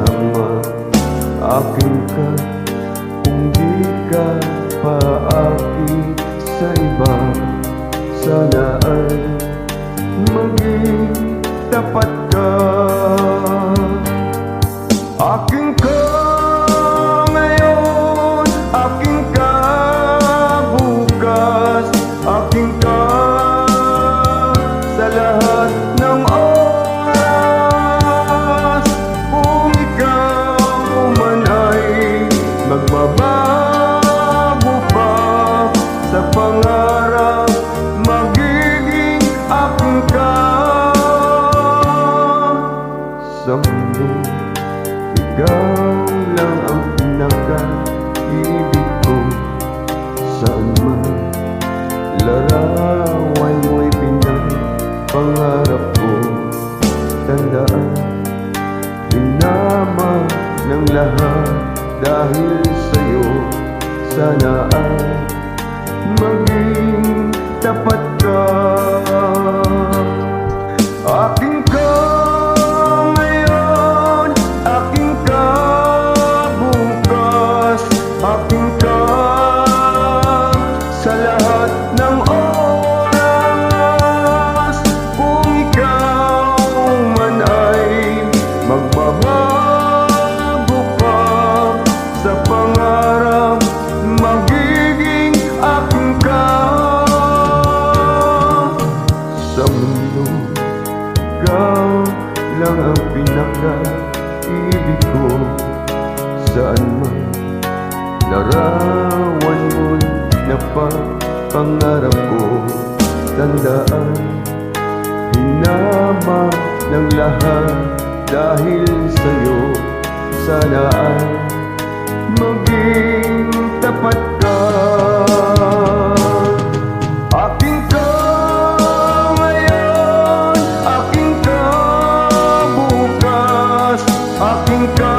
Tama, akin ka kung di ka paakit sa iba. Sana ay maging tapat ka. Akin ka ngayon, akin ka bukas, akin ka sa lahat ng oras. Kung ikaw man ay magbabago pa sa pangarap, magiging akin ka. Sa mundo, ikaw lang ang pinaka-ibig ko. Saan man larawan mo'y pinapangarap ko. Tandaan, hinama ng lahat dahil sa'yo. Sana ay maging tapat ka. Akin ka ngayon, akin ka bukas, akin ka sa lahat ng oras. Kung ikaw man ay magbabago pa sa pangarap, magiging akin ka. Sa mundo, ikaw lang ang pinaka-ibig ko. Saan man larawan mo'y napapangarap ko. Tandaan, hinama ng lahat dahil sa'yo. Sana ay maging tapat ka. Akin ka ngayon, akin ka bukas, akin ka